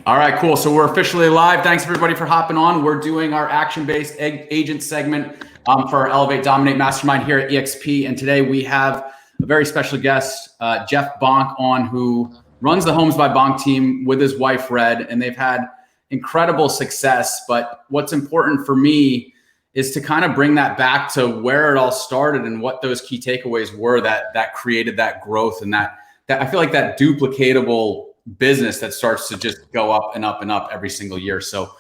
All right, cool. So we're officially live. Thanks everybody for hopping on. We're doing our action-based agent segment for our Elevate Dominate Mastermind here at EXP. And today we have a very special guest, Jeff Bonk, on, who runs the Homes by Bonk team with his wife, Red, and they've had incredible success. But what's important for me is to kind of bring that back to where it all started and what those key takeaways were that created that growth and that I feel like that duplicatable business that starts to just go up and up and up every single year. So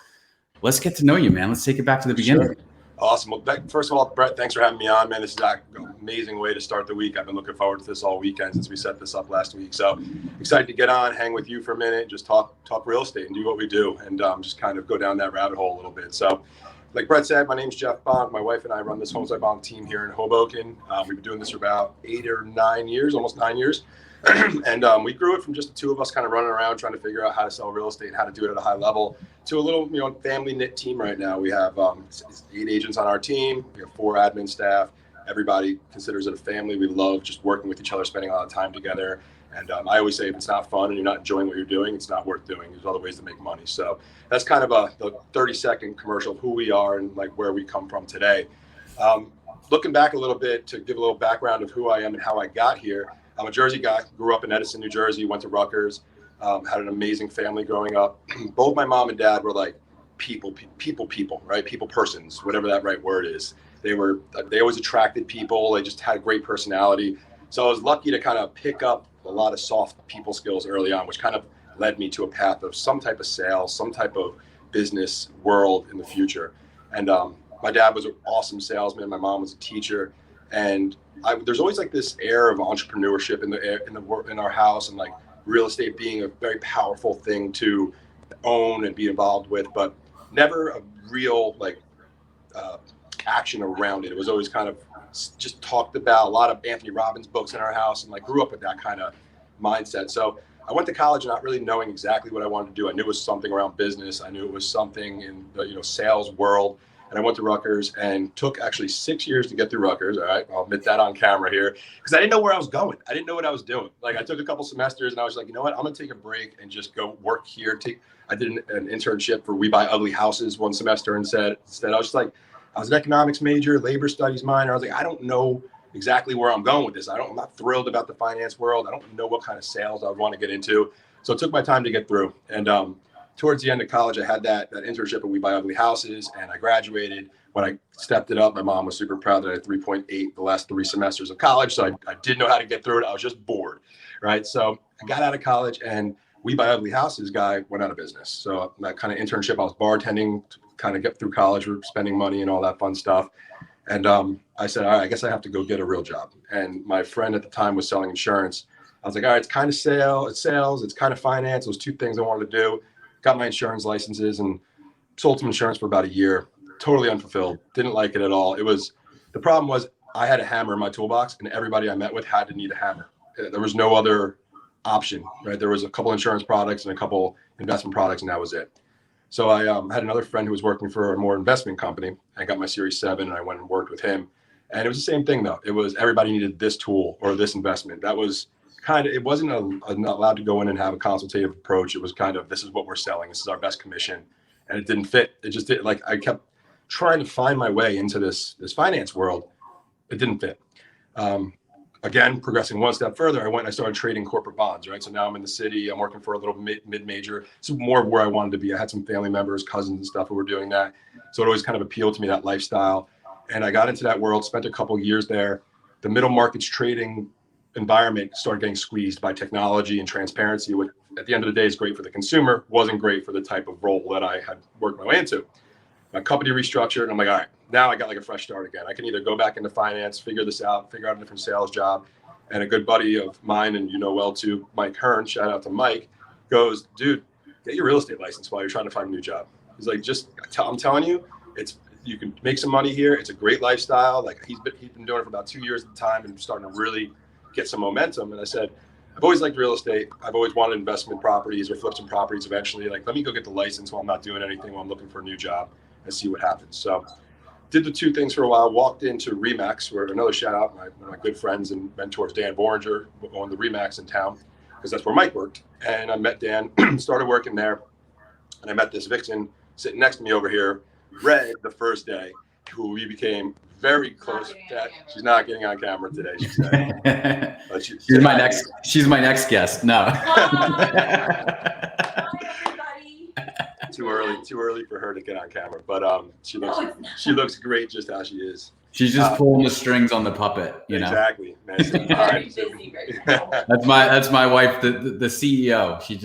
let's get to know you, man. Let's take it back to the beginning. Sure. Awesome. Well, first of all, Brett, thanks for having me on, man. This is an amazing way to start the week. I've been looking forward to this all weekend since we set this up last week. So excited to get on, hang with you for a minute, just talk real estate and do what we do, and just kind of go down that rabbit hole a little bit. So like Brett said, my name's Jeff Bonk. My wife and I run this Homes by Bonk team here in Hoboken. We've been doing this for about 8 or 9 years, almost 9 years. And we grew it from just the two of us kind of running around trying to figure out how to sell real estate and how to do it at a high level to a little, family knit team right now. We have 8 agents on our team. We have 4 admin staff. Everybody considers it a family. We love just working with each other, spending a lot of time together. And I always say if it's not fun and you're not enjoying what you're doing, it's not worth doing. There's other ways to make money. So that's kind of the 30-second commercial of who we are and like where we come from today. Looking back a little bit to give a little background of who I am and how I got here. I'm a Jersey guy, grew up in Edison, New Jersey, went to Rutgers, had an amazing family growing up. Both my mom and dad were like people, right? People persons, whatever that right word is. They always attracted people. They just had a great personality. So I was lucky to kind of pick up a lot of soft people skills early on, which kind of led me to a path of some type of sales, some type of business world in the future. And my dad was an awesome salesman. My mom was a teacher. And there's always like this air of entrepreneurship in our house, and like real estate being a very powerful thing to own and be involved with, but never a real like action around it. It was always kind of just talked about. A lot of Anthony Robbins books in our house, and like grew up with that kind of mindset. So I went to college not really knowing exactly what I wanted to do. I knew it was something around business. I knew it was something in the sales world. And I went to Rutgers and took actually 6 years to get through Rutgers. All right, I'll admit that on camera here because I didn't know where I was going. I didn't know what I was doing. Like I took a couple semesters and I was like, you know what? I'm gonna take a break and just go work here. I did an internship for We Buy Ugly Houses one semester instead. I was just like, I was an economics major, labor studies minor. I was like, I don't know exactly where I'm going with this. I'm not thrilled about the finance world. I don't know what kind of sales I would want to get into. So it took my time to get through. And towards the end of college, I had that internship at We Buy Ugly Houses, and I graduated. When I stepped it up, my mom was super proud that I had 3.8 the last 3 semesters of college. So I didn't know how to get through it. I was just bored, right? So I got out of college, and We Buy Ugly Houses guy went out of business. So that kind of internship, I was bartending to kind of get through college. We were spending money and all that fun stuff. And I said, all right, I guess I have to go get a real job. And my friend at the time was selling insurance. I was like, all right, it's kind of sales, it's kind of finance. Those 2 things I wanted to do. Got my insurance licenses and sold some insurance for about a year. Totally unfulfilled. Didn't like it at all. The problem was I had a hammer in my toolbox, and everybody I met with had to need a hammer. There was no other option, right? There was a couple insurance products and a couple investment products, and that was it. So I had another friend who was working for a more investment company. I got my Series 7, and I went and worked with him. And it was the same thing, though. It was everybody needed this tool or this investment. That was it wasn't not allowed to go in and have a consultative approach. It was kind of, this is what we're selling. This is our best commission. And it didn't fit. It just did. Like I kept trying to find my way into this finance world. It didn't fit. Again, progressing one step further, I started trading corporate bonds, right? So now I'm in the city. I'm working for a little mid-major. It's more of where I wanted to be. I had some family members, cousins and stuff who were doing that. So it always kind of appealed to me, that lifestyle. And I got into that world, spent a couple of years there. The middle markets trading environment started getting squeezed by technology and transparency, which at the end of the day is great for the consumer, wasn't great for the type of role that I had worked my way into. My company restructured, and I'm like, all right, now I got like a fresh start again. I can either go back into finance, figure this out, figure out a different sales job. And a good buddy of mine, and well too, Mike Hearn, shout out to Mike, goes, dude, get your real estate license while you're trying to find a new job. He's like, I'm telling you, you can make some money here. It's a great lifestyle. Like he's been doing it for about 2 years at the time and starting to really get some momentum. And I said, I've always liked real estate. I've always wanted investment properties or flip some properties eventually. Like, let me go get the license while I'm not doing anything, while I'm looking for a new job, and see what happens. So did the 2 things for a while, walked into Remax, where another shout out, one of my good friends and mentors, Dan who owned the Remax in town, because that's where Mike worked. And I met Dan, started working there. And I met this vixen sitting next to me over here, Red, the first day, who we became very close. She's not getting on camera today, she said. But she's my next guest. No. Hi, everybody. Too early for her to get on camera, but she looks great just how she is. She's just pulling the strings on the puppet, you know. Exactly. Very busy right now. That's my wife, the CEO. She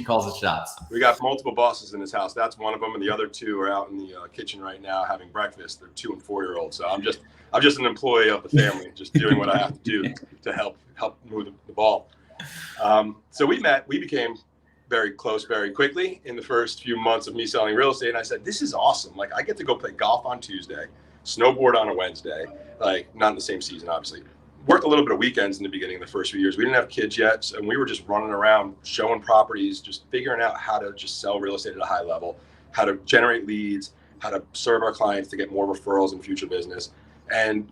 calls the shots. We got multiple bosses in this house. That's one of them, and the other two are out in the kitchen right now having breakfast. They're 2 and 4 year olds. So I'm just an employee of the family, just doing what I have to do to help move the ball. So we became very close very quickly in the first few months of me selling real estate. And I said, this is awesome. Like, I get to go play golf on Tuesday, snowboard on a Wednesday, like not in the same season, obviously. Worked a little bit of weekends in the beginning of the first few years. We didn't have kids yet, and we were just running around showing properties, just figuring out how to just sell real estate at a high level, how to generate leads, how to serve our clients to get more referrals and future business. And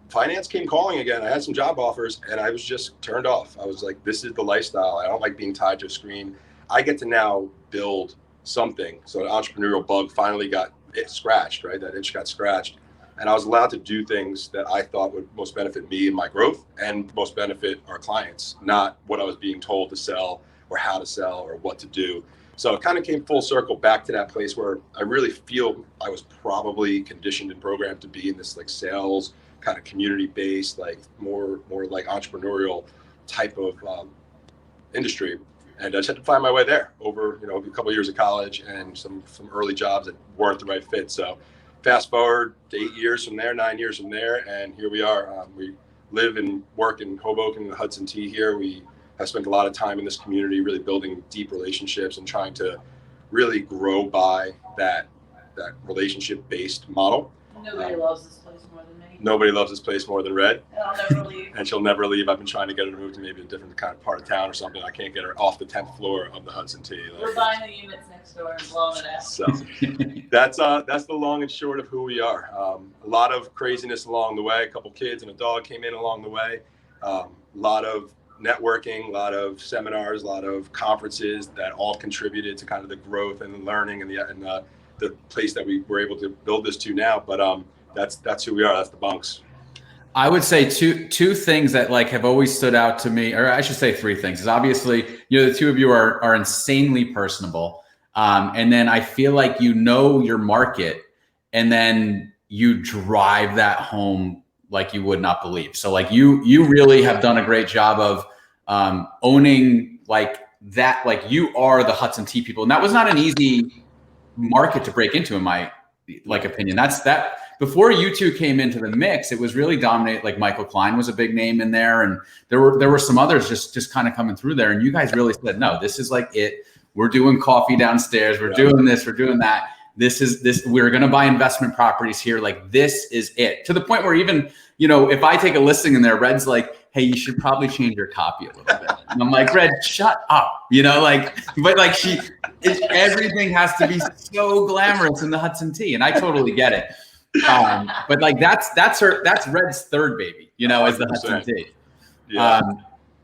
finance came calling again. I had some job offers, and I was just turned off. I was like, this is the lifestyle. I don't like being tied to a screen. I get to now build something. So an entrepreneurial bug finally got it scratched, right? That itch got scratched. And I was allowed to do things that I thought would most benefit me and my growth and most benefit our clients, not what I was being told to sell or how to sell or what to do. So it kind of came full circle back to that place where I really feel I was probably conditioned and programmed to be in this like sales kind of community-based, like more like entrepreneurial type of industry. And I just had to find my way there over, a couple of years of college and some early jobs that weren't the right fit. So fast forward to 8 years from there, 9 years from there, and here we are. We live and work in Hoboken and the Hudson T here. We have spent a lot of time in this community, really building deep relationships and trying to really grow by that relationship-based model. Nobody loves this place more than me. Nobody loves this place more than Red. And I'll never leave. And she'll never leave. I've been trying to get her to move to maybe a different kind of part of town or something. I can't get her off the 10th floor of the Hudson T. We're buying the units next door and blowing it out. So that's the long and short of who we are. A lot of craziness along the way. A couple kids and a dog came in along the way. A lot of networking, a lot of seminars, a lot of conferences that all contributed to kind of the growth and the learning and the place that we were able to build this to now. But that's who we are. That's the Bunks. I would say two things that like have always stood out to me, or I should say three things. Is obviously, the two of you are insanely personable. And then I feel like your market, and then you drive that home like you would not believe. So like you really have done a great job of owning like that, like you are the Hudson T people. And that was not an easy market to break into, in my opinion. That's that. Before you two came into the mix, it was really dominate. Like Michael Klein was a big name in there, and there were some others just kind of coming through there. And you guys really said, no, this is like it. We're doing coffee downstairs. We're doing this. We're doing that. This is this. We're going to buy investment properties here. Like this is it. To the point where even if I take a listing in there, Red's like, hey, you should probably change your copy a little bit. And I'm like, Red, shut up. But like everything has to be so glamorous in the Hudson T, and I totally get it. But like that's Red's third baby, as the Hudson T. Yeah.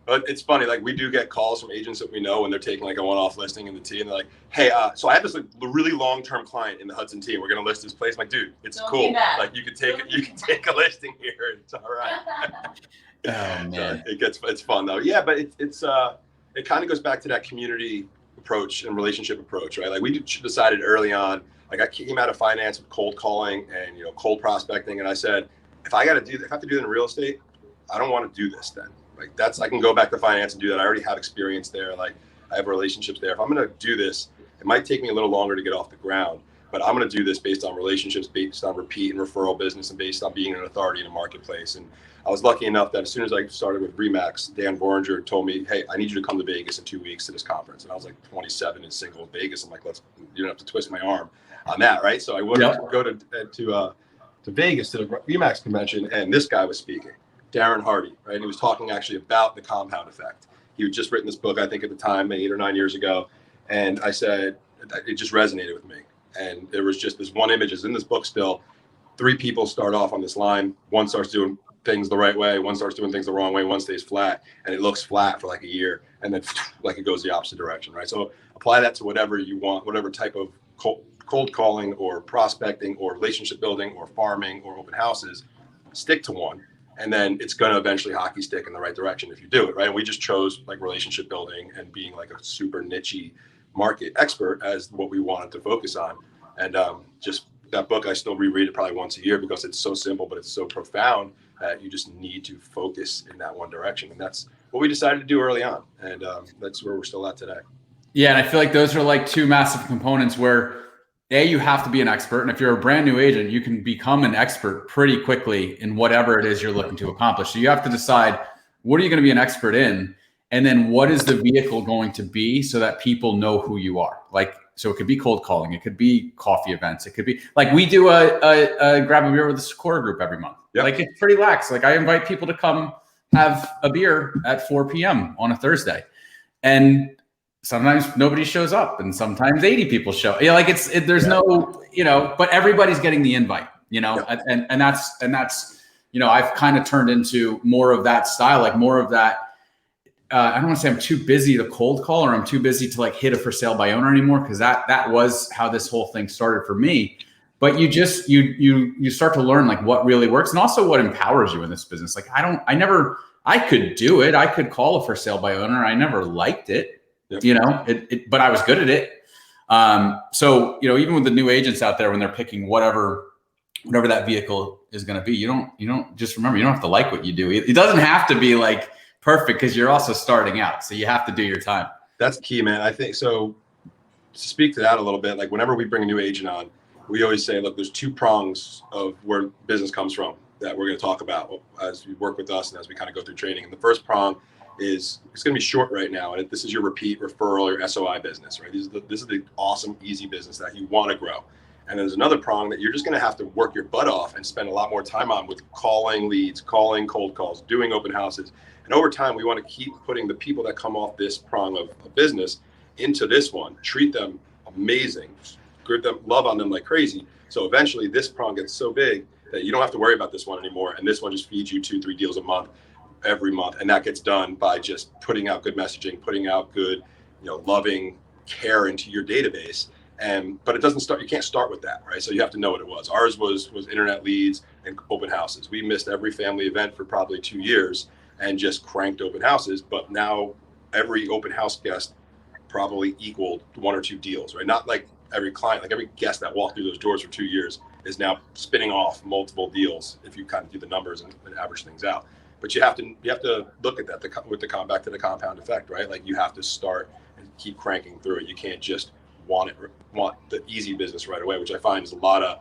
But it's funny, like we do get calls from agents that we know when they're taking like a one-off listing in the T, and they're like, hey, so I have this like really long-term client in the Hudson T, and we're gonna list this place. I'm like, dude, it's cool. Like you can take a listing here, and it's all right. Oh man, it's fun though. Yeah, but it kind of goes back to that community approach and relationship approach, right? Like we decided early on. Like I came out of finance with cold calling and cold prospecting, and I said, if I have to do that in real estate, I don't want to do this then. Like I can go back to finance and do that. I already have experience there. Like I have relationships there. If I'm going to do this, it might take me a little longer to get off the ground, but I'm going to do this based on relationships, based on repeat and referral business, and based on being an authority in a marketplace. And I was lucky enough that as soon as I started with Remax, Dan Boringer told me, hey, I need you to come to Vegas in 2 weeks to this conference. And I was like 27 and single in Vegas. I'm like, you don't have to twist my arm on that, right? So I would go to Vegas to the Remax convention, and this guy was speaking. Darren Hardy, right? And he was talking actually about the compound effect. He had just written this book, I think at the time, 8 or 9 years ago. And I said, it just resonated with me. And there was just this one image is in this book still. 3 people start off on this line. One starts doing things the right way, one starts doing things the wrong way, one stays flat, and it looks flat for like a year, and then like it goes the opposite direction, right? So apply that to whatever you want, whatever type of cold calling or prospecting or relationship building or farming or open houses. Stick to one, and then it's going to eventually hockey stick in the right direction if you do it right. And we just chose like relationship building and being like a super niche market expert as what we wanted to focus on. And just that book, I still reread it probably once a year because it's so simple, but it's so profound that you just need to focus in that one direction. And that's what we decided to do early on. And that's where we're still at today. Yeah. And I feel like those are like two massive components where you have to be an expert. And if you're a brand new agent, you can become an expert pretty quickly in whatever it is you're looking to accomplish. So you have to decide, what are you going to be an expert in? And then what is the vehicle going to be so that people know who you are? Like, so it could be cold calling. It could be coffee events. It could be like we do a grab a beer with the Sakura group every month. Yep. Like it's pretty lax. Like I invite people to come have a beer at 4 p.m. on a Thursday. And sometimes nobody shows up and sometimes 80 people show. Yeah, like there's no, but everybody's getting the invite, and that's, I've kind of turned into more of that style, like more of that. I don't want to say I'm too busy to cold call or I'm too busy to like hit a for sale by owner anymore. Cause that was how this whole thing started for me. But you just, you start to learn like what really works and also what empowers you in this business. Like I could do it. I could call a for sale by owner. I never liked it. Yep. But I was good at it. So, even with the new agents out there, when they're picking whatever that vehicle is going to be, you don't just remember, you don't have to like what you do. It doesn't have to be like perfect because you're also starting out. So you have to do your time. That's key, man. I think so. To speak to that a little bit, like whenever we bring a new agent on, we always say, look, there's two prongs of where business comes from that we're going to talk about as you work with us and as we kind of go through training. And the first prong is it's going to be short right now. And this is your repeat referral, your SOI business, right? This is the awesome, easy business that you want to grow. And there's another prong that you're just going to have to work your butt off and spend a lot more time on with calling leads, calling cold calls, doing open houses. And over time, we want to keep putting the people that come off this prong of business into this one, treat them amazing, give them love on them like crazy. So eventually this prong gets so big that you don't have to worry about this one anymore. And this one just feeds you 2-3 deals a month. Every month, and that gets done by just putting out good messaging, putting out good, loving care into your database. But it doesn't start. You can't start with that, right? So you have to know what it was. Ours was internet leads and open houses. We missed every family event for probably 2 years and just cranked open houses. But now every open house guest probably equaled 1 or 2 deals, right? Not like every client, like every guest that walked through those doors for 2 years is now spinning off multiple deals if you kind of do the numbers and average things out. But you have to look at that back to the compound effect, right? Like you have to start and keep cranking through it. You can't just want the easy business right away, which I find is a lot of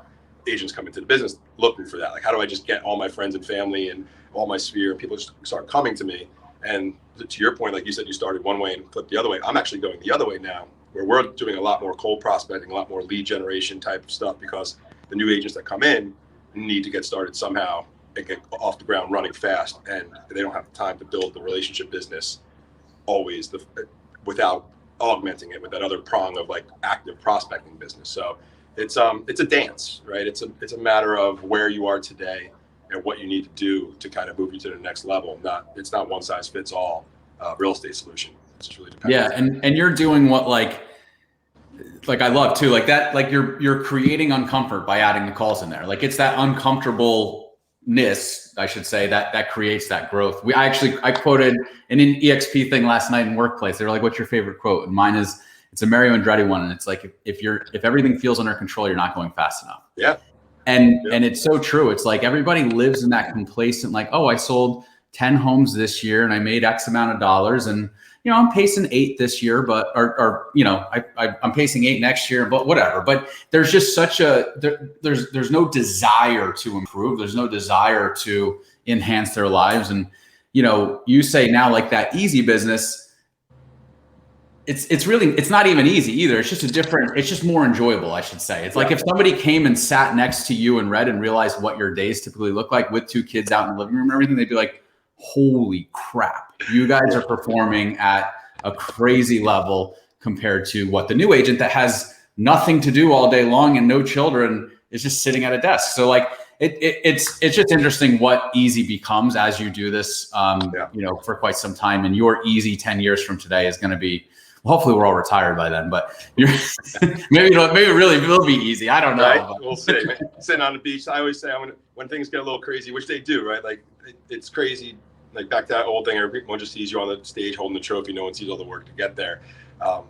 agents come into the business looking for that. Like, how do I just get all my friends and family and all my sphere and people just start coming to me? And to your point, like you said, you started one way and flipped the other way. I'm actually going the other way now, where we're doing a lot more cold prospecting, a lot more lead generation type of stuff, because the new agents that come in need to get started somehow and get off the ground running fast, and they don't have the time to build the relationship business always without augmenting it with that other prong of like active prospecting business. So it's a dance, right? It's a matter of where you are today and what you need to do to kind of move you to the next level. It's not one size fits all real estate solution. It's just really dependent. Yeah, and you're doing what like I love too, like that, like you're creating uncomfort by adding the calls in there. Like it's that uncomfortableness, I should say, that creates that growth. I quoted an EXP thing last night in workplace. They were like, "What's your favorite quote?" And mine is, it's a Mario Andretti one, and it's like, if everything feels under control, you're not going fast enough. Yeah. And it's so true. It's like everybody lives in that complacent, like, oh, I sold 10 homes this year and I made X amount of dollars, and I'm pacing 8 this year, but I'm pacing 8 next year, but whatever. But there's just there's no desire to improve. There's no desire to enhance their lives. And you say now, like that easy business, it's not even easy either. It's just more enjoyable, I should say. It's like if somebody came and sat next to you and read and realized what your days typically look like with 2 kids out in the living room and everything, they'd be like, holy crap, you guys are performing at a crazy level compared to what the new agent that has nothing to do all day long and no children is just sitting at a desk. So like, it's just interesting what easy becomes as you do this, for quite some time. And your easy 10 years from today is going to be, well, hopefully we're all retired by then, but maybe it really will be easy. I don't know. Right? We'll see. Sitting on the beach, I always say when things get a little crazy, which they do, right? Like it's crazy. Like back to that old thing, everyone just sees you on the stage holding the trophy. No one sees all the work to get there.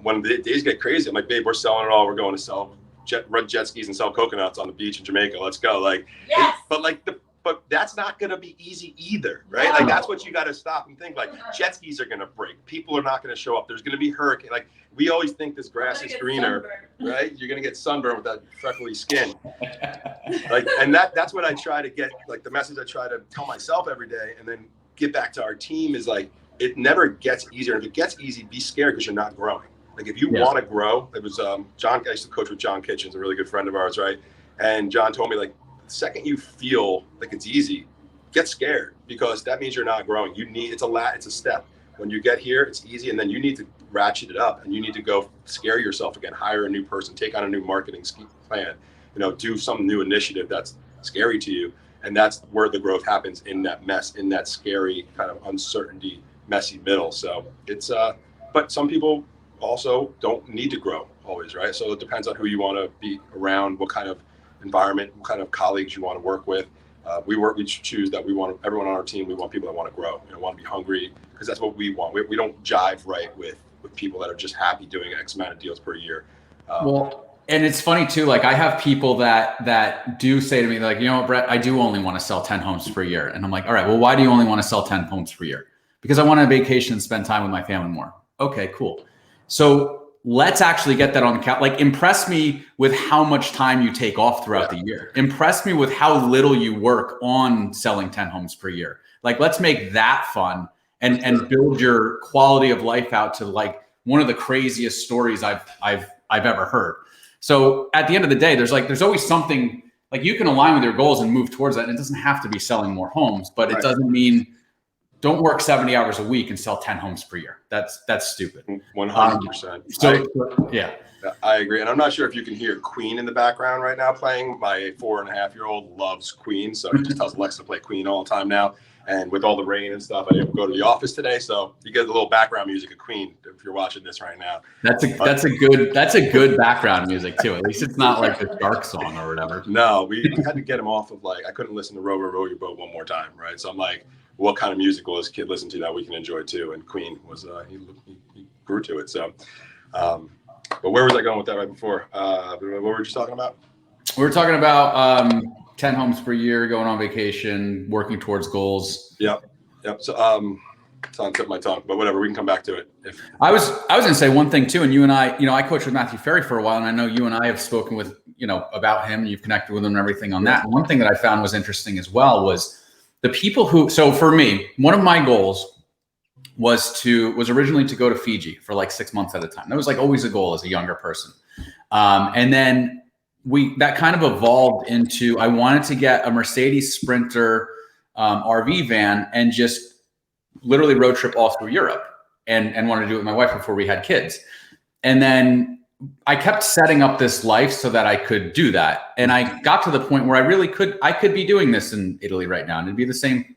When the days get crazy, I'm like, babe, we're selling it all. We're going to rent jet skis and sell coconuts on the beach in Jamaica. Let's go. Like, yes. But that's not going to be easy either, right? No. Like that's what you got to stop and think. Like jet skis are going to break. People are not going to show up. There's going to be hurricane. Like we always think this grass is greener, right? You're going to get sunburned with that freckly skin. Like, and that's what I try to get. Like the message I try to tell myself every day, and then get back to our team is like, it never gets easier. And if it gets easy, be scared because you're not growing. Like if you want to grow, it was John. I used to coach with John Kitchens, a really good friend of ours, right? And John told me like, the second you feel like it's easy, get scared because that means you're not growing. It's a step. When you get here, it's easy, and then you need to ratchet it up, and you need to go scare yourself again, hire a new person, take on a new marketing plan, do some new initiative that's scary to you. And that's where the growth happens, in that mess, in that scary kind of uncertainty, messy middle. So it's, but some people also don't need to grow always, right? So it depends on who you want to be around, what kind of environment, what kind of colleagues you want to work with. We choose that we want everyone on our team. We want people that want to grow, want to be hungry, because that's what we want. We don't jive right with people that are just happy doing X amount of deals per year. And it's funny too, like I have people that do say to me, like, you know what, Brett, I do only want to sell 10 homes per year. And I'm like, all right, well, why do you only want to sell 10 homes per year? Because I want to vacation and spend time with my family more. Okay, cool. So let's actually get that on the count. Like impress me with how much time you take off throughout the year. Impress me with how little you work on selling 10 homes per year. Like, let's make that fun and build your quality of life out to like one of the craziest stories I've ever heard. So at the end of the day, there's always something, like you can align with your goals and move towards that. And it doesn't have to be selling more homes, but it doesn't mean don't work 70 hours a week and sell 10 homes per year. That's stupid. 100%. Yeah, I agree. And I'm not sure if you can hear Queen in the background right now playing. My 4.5-year-old loves Queen. So he just tells Alexa to play Queen all the time now. And with all the rain and stuff, I didn't go to the office today, so you get a little background music of Queen if you're watching this right now. That's a good background music too. At least it's not like a dark song or whatever. No, we had to get him off of I couldn't listen to Row Your Boat one more time, right? So I'm like, what kind of music will this kid listen to that we can enjoy too? And Queen was he grew to it. So, but where was I going with that right before? What were we just talking about? We were talking about 10 homes per year, going on vacation, working towards goals. Yep. So it's on the tip of my tongue, but whatever, we can come back to it. I was gonna say one thing too, and you and I, I coached with Matthew Ferry for a while, and I know you and I have spoken with, about him, and you've connected with him and everything on that. And one thing that I found was interesting as well was the people who, so for me, one of my goals was originally to go to Fiji for like 6 months at a time. That was like always a goal as a younger person. And then that kind of evolved into, I wanted to get a Mercedes Sprinter RV van and just literally road trip all through Europe and wanted to do it with my wife before we had kids. And then I kept setting up this life so that I could do that. And I got to the point where I could be doing this in Italy right now and it'd be the same,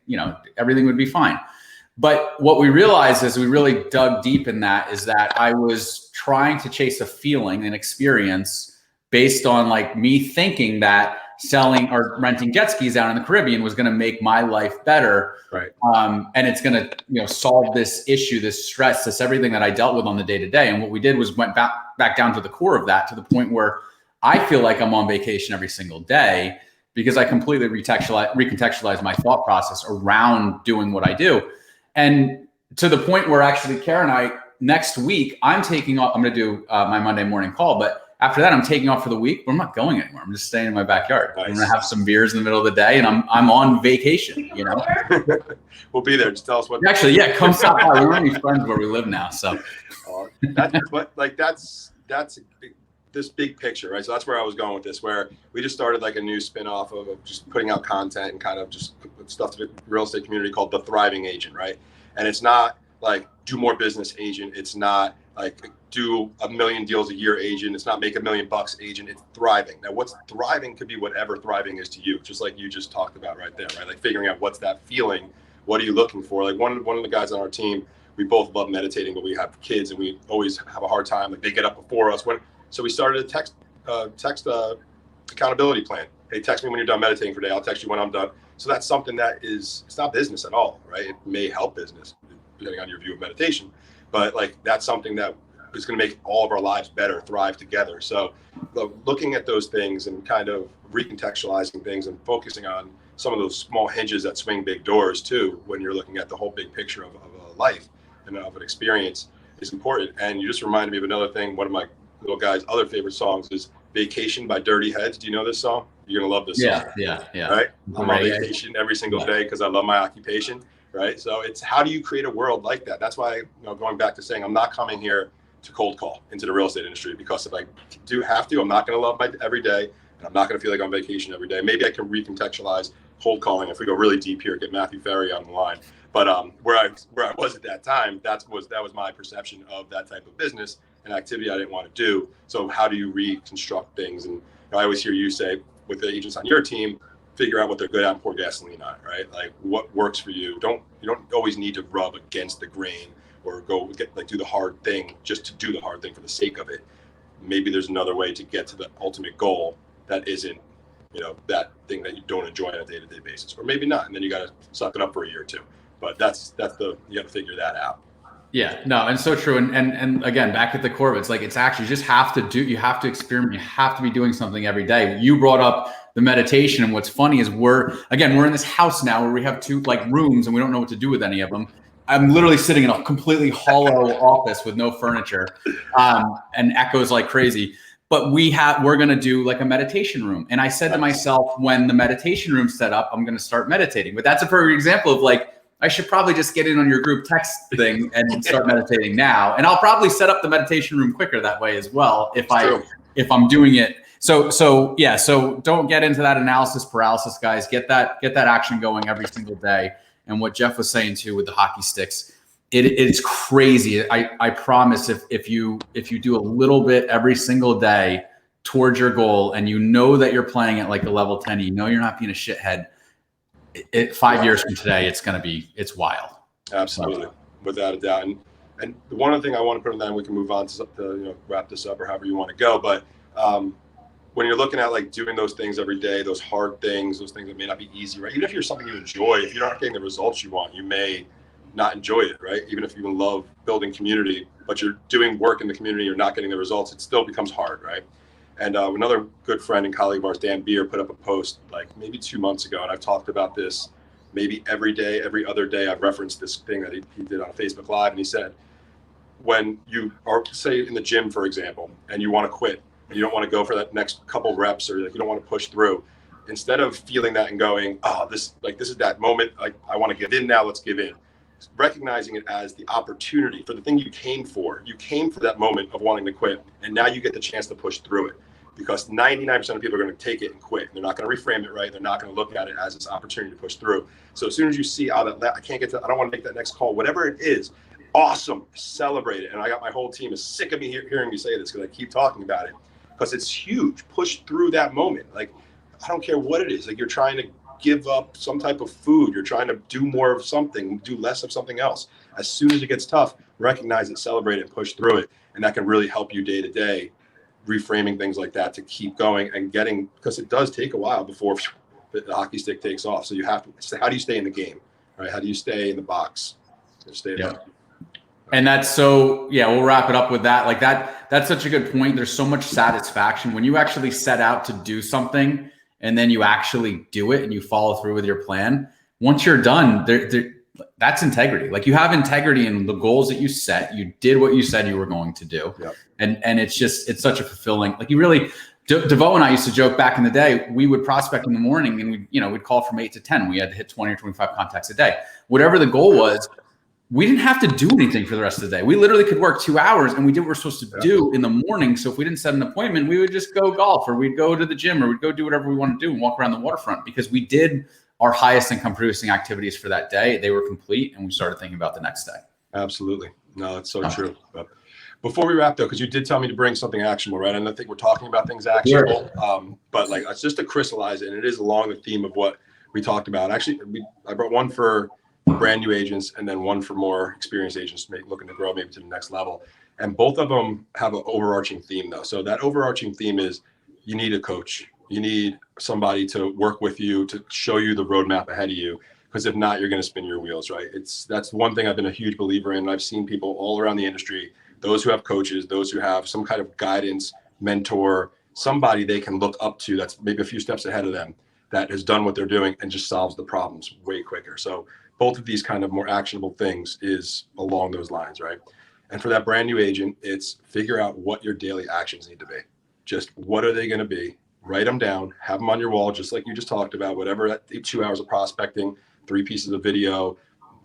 everything would be fine. But what we realized as we really dug deep in that is that I was trying to chase a feeling, an experience based on like me thinking that selling or renting jet skis down in the Caribbean was going to make my life better. Right. And it's going to, solve this issue, this stress, this everything that I dealt with on the day to day. And what we did was went back down to the core of that, to the point where I feel like I'm on vacation every single day because I completely recontextualize my thought process around doing what I do. And to the point where actually Karen and I, next week, I'm taking off, I'm going to do my Monday morning call, but after that, I'm taking off for the week, but I'm not going anywhere. I'm just staying in my backyard. Nice. I'm going to have some beers in the middle of the day, and I'm on vacation, We'll be there. Just tell us what. Actually, yeah, come stop by. We don't have any friends where we live now, so. That's this big picture, right? So that's where I was going with this, where we just started like a new spin-off of just putting out content and kind of just stuff to the real estate community called The Thriving Agent, right? And it's not like do more business agent. It's not like do 1 million deals a year agent. It's not make $1 million agent. It's thriving. Now, what's thriving could be whatever thriving is to you, just like you just talked about right there, right? Like figuring out what's that feeling. What are you looking for? Like one of the guys on our team, we both love meditating, but we have kids and we always have a hard time. Like they get up before us. So we started a text accountability plan. Hey, text me when you're done meditating for the day. I'll text you when I'm done. So that's something that it's not business at all, right? It may help business depending on your view of meditation, but like that's something that is going to make all of our lives better, thrive together. So looking at those things and kind of recontextualizing things and focusing on some of those small hinges that swing big doors too, when you're looking at the whole big picture of a life and of an experience is important. And you just reminded me of another thing. One of my little guy's other favorite songs is Vacation by Dirty Heads. Do you know this song? You're going to love this song. Yeah. Right? I'm on vacation every single day because I love my occupation. Right? So it's how do you create a world like that? That's why, going back to saying, I'm not coming here to cold call into the real estate industry, because if I do have to, I'm not going to love my every day, and I'm not going to feel like I'm on vacation every day. Maybe I can recontextualize cold calling if we go really deep here, get Matthew Ferry on the line. But where I was at that time, that was my perception of that type of business and activity I didn't want to do. So how do you reconstruct things? And I always hear you say with the agents on your team, figure out what they're good at and pour gasoline on, right? Like what works for you. You don't always need to rub against the grain or go do the hard thing just to do the hard thing for the sake of it. Maybe there's another way to get to the ultimate goal that isn't, that thing that you don't enjoy on a day-to-day basis, or maybe not. And then you got to suck it up for a year or two. But you got to figure that out. Yeah, no, and so true. And again, back at the core of it, it's like, it's actually you have to experiment. You have to be doing something every day. You brought up the meditation. And what's funny is we're in this house now where we have 2 rooms and we don't know what to do with any of them. I'm literally sitting in a completely hollow office with no furniture, and echoes like crazy. But we're going to do like a meditation room. And I said to myself, when the meditation room's set up, I'm going to start meditating. But that's a perfect example of like, I should probably just get in on your group text thing and start meditating now. And I'll probably set up the meditation room quicker that way as well if I'm doing it. So don't get into that analysis paralysis, guys. Get that action going every single day. And what Jeff was saying too with the hockey sticks, it's crazy. I promise if you do a little bit every single day towards your goal, and that you're playing at like a level 10, you're not being a shithead. 5 years from today, it's wild. Absolutely, without a doubt. And the one other thing I want to put in there, and we can move on to wrap this up or however you want to go. But when you're looking at like doing those things every day, those hard things, those things that may not be easy, right? Even if you're something you enjoy, if you're not getting the results you want, you may not enjoy it, right? Even if you love building community, but you're doing work in the community, you're not getting the results, it still becomes hard, right? And another good friend and colleague of ours, Dan Beer, put up a post like maybe 2 months ago, and I've talked about this maybe every day, every other day. I've referenced this thing that he did on Facebook Live, and he said, when you are, say, in the gym, for example, and you want to quit, and you don't want to go for that next couple reps, or like you don't want to push through, instead of feeling that and going, oh, this is that moment, like I want to give in now, let's give in. Recognizing it as the opportunity for the thing you came for. You came for that moment of wanting to quit, and now you get the chance to push through it, because 99% of people are going to take it and quit. They're not going to reframe it right. They're not going to look at it as this opportunity to push through. So as soon as you see, I can't get to, I don't want to make that next call, whatever it is, awesome, celebrate it. And I got my whole team is sick of me hearing me say this because I keep talking about it, because it's huge. Push through that moment. Like, I don't care what it is. Like, you're trying to give up some type of food. You're trying to do more of something, do less of something else. As soon as it gets tough, recognize it, celebrate it, push through it. And that can really help you day to day, reframing things like that to keep going and getting, because it does take a while before the hockey stick takes off. So you have to, how do you stay in the game, right? How do you stay in the box? And that's so, we'll wrap it up with that. Like that's such a good point. There's so much satisfaction when you actually set out to do something and then you actually do it and you follow through with your plan. Once you're done, that's integrity. Like, you have integrity in the goals that you set. You did what you said you were going to do. Yep. And it's such a fulfilling, like, you really, DeVoe and I used to joke back in the day, we would prospect in the morning and we'd call from 8 to 10. We had to hit 20 or 25 contacts a day. Whatever the goal was, we didn't have to do anything for the rest of the day. We literally could work 2 hours and we did what we're supposed to do in the morning. So if we didn't set an appointment, we would just go golf, or we'd go to the gym, or we'd go do whatever we want to do and walk around the waterfront, because we did our highest income producing activities for that day. They were complete, and we started thinking about the next day. Absolutely. No, it's so true. But before we wrap, though, because you did tell me to bring something actionable, right? And I think we're talking about things actionable, but like it's just to crystallize it, and it is along the theme of what we talked about. Actually, I brought one for brand new agents and then one for more experienced agents looking to grow maybe to the next level. And both of them have an overarching theme, though. So that overarching theme is you need a coach. You need somebody to work with you, to show you the roadmap ahead of you. Because if not, you're going to spin your wheels, right? That's one thing I've been a huge believer in. I've seen people all around the industry, those who have coaches, those who have some kind of guidance, mentor, somebody they can look up to that's maybe a few steps ahead of them that has done what they're doing and just solves the problems way quicker. So both of these kind of more actionable things is along those lines, right? And for that brand new agent, it's figure out what your daily actions need to be. Just what are they going to be? Write them down, have them on your wall, just like you just talked about, whatever that 2 hours of prospecting, 3 pieces of video,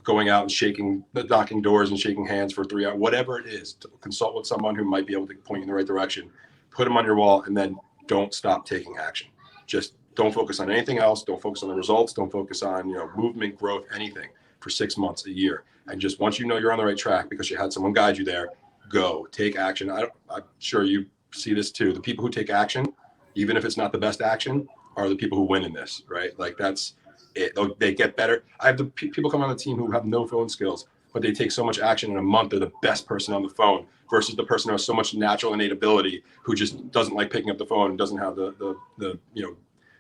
going out and knocking doors and shaking hands for 3 hours, whatever it is, to consult with someone who might be able to point you in the right direction, put them on your wall, and then don't stop taking action. Just don't focus on anything else. Don't focus on the results. Don't focus on, movement, growth, anything for 6 months, a year. And just once you know you're on the right track because you had someone guide you there, go take action. I'm sure you see this too. The people who take action, even if it's not the best action, are the people who win in this, right? Like that's it. They get better. I have the people come on the team who have no phone skills, but they take so much action in a month. They're the best person on the phone versus the person who has so much natural innate ability who just doesn't like picking up the phone and doesn't have the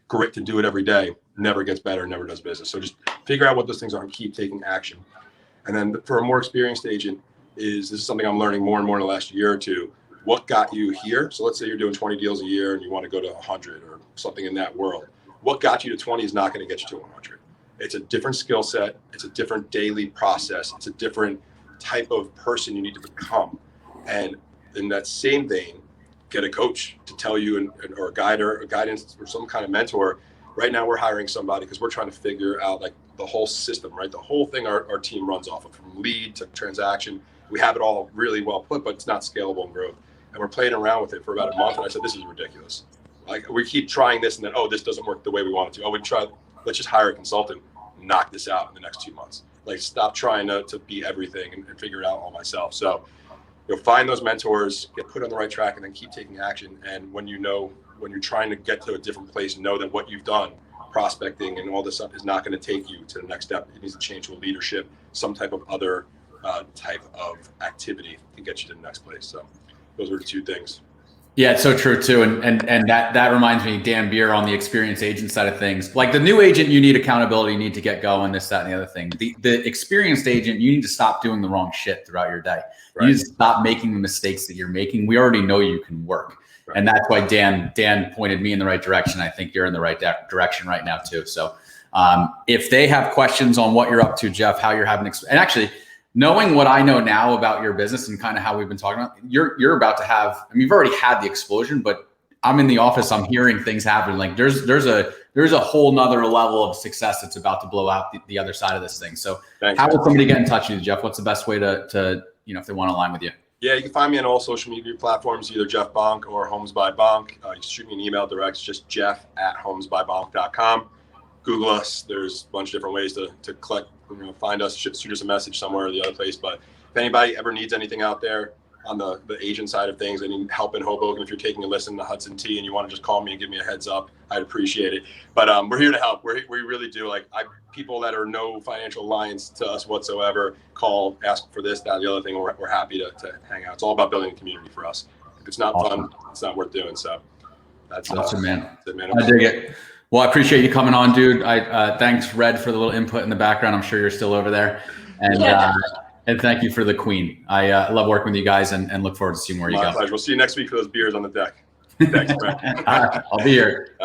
grit to do it every day, never gets better, never does business. So just figure out what those things are and keep taking action. And then for a more experienced agent, this is something I'm learning more and more in the last year or two. What got you here? So let's say you're doing 20 deals a year and you want to go to 100 or something in that world. What got you to 20 is not going to get you to 100. It's a different skill set. It's a different daily process. It's a different type of person you need to become. And in that same vein, get a coach to tell you or a guide or a guidance or some kind of mentor. Right now we're hiring somebody because we're trying to figure out like the whole system, right? The whole thing our team runs off of, from lead to transaction. We have it all really well put, but it's not scalable in growth. And we're playing around with it for about a month. And I said, this is ridiculous. Like we keep trying this and then, this doesn't work the way we want it to. Let's just hire a consultant, knock this out in the next 2 months. Like stop trying to be everything and figure it out all myself. So you'll find those mentors, get put on the right track, and then keep taking action. And when you're trying to get to a different place, know that what you've done, prospecting and all this stuff, is not going to take you to the next step. It needs to change to a leadership, some type of other type of activity to get you to the next place. So those are the 2 things. Yeah, it's so true too. And that reminds me, Dan Beer, on the experienced agent side of things. Like the new agent, you need accountability, you need to get going, this, that, and the other thing. The experienced agent, you need to stop doing the wrong shit throughout your day. Right. You need to stop making the mistakes that you're making. We already know you can work. Right. And that's why Dan pointed me in the right direction. I think you're in the right direction right now too. So if they have questions on what you're up to, Jeff, how you're having, and actually, knowing what I know now about your business and kind of how we've been talking about, you're about to have, you've already had the explosion, but I'm in the office, I'm hearing things happen. Like there's a whole nother level of success that's about to blow out the other side of this thing. So thanks, how will somebody get in touch with you, Jeff? What's the best way to if they want to align with you? Yeah, you can find me on all social media platforms, either Jeff Bonk or Homes by Bonk. You can shoot me an email direct, it's just jeff@homesbybonk.com. Google us. There's a bunch of different ways to collect, find us, shoot us a message somewhere or the other place. But if anybody ever needs anything out there on the agent side of things, any help in Hoboken, if you're taking a listen to Hudson T and you want to just call me and give me a heads up, I'd appreciate it. But we're here to help. We really do. Like people that are no financial alliance to us whatsoever, call, ask for this, that, the other thing. We're happy to hang out. It's all about building a community for us. If it's not fun, it's not worth doing. So that's awesome, man. That's it, man. I dig it. Well, I appreciate you coming on, dude. Thanks, Red, for the little input in the background. I'm sure you're still over there. And thank you for the queen. I love working with you guys and look forward to seeing where you go. My pleasure. We'll see you next week for those beers on the deck. Thanks, Brett. I'll be here.